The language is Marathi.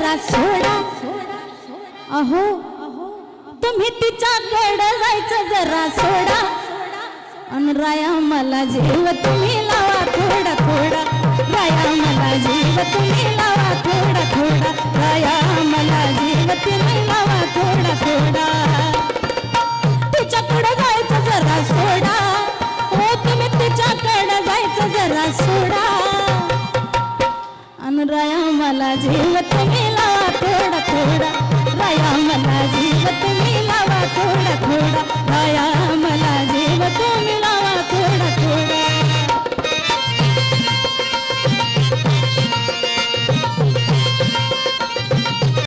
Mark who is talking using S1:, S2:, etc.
S1: जरा सोडा अहो तुम्ही तिच्याकडे जायचं जरा सोडा अन राया मला जीव तुम्ही लावा थोडा थोडा राया मला जीव तुम्ही लावा थोडा थोडा राया मला जीव तुम्ही लावा थोडा थोडा तिच्याकडे जायचं जरा सोडा हो तुम्ही तिच्याकडे जायचं जरा सोडा अन राया मला जीव तुम्ही लावा थोडा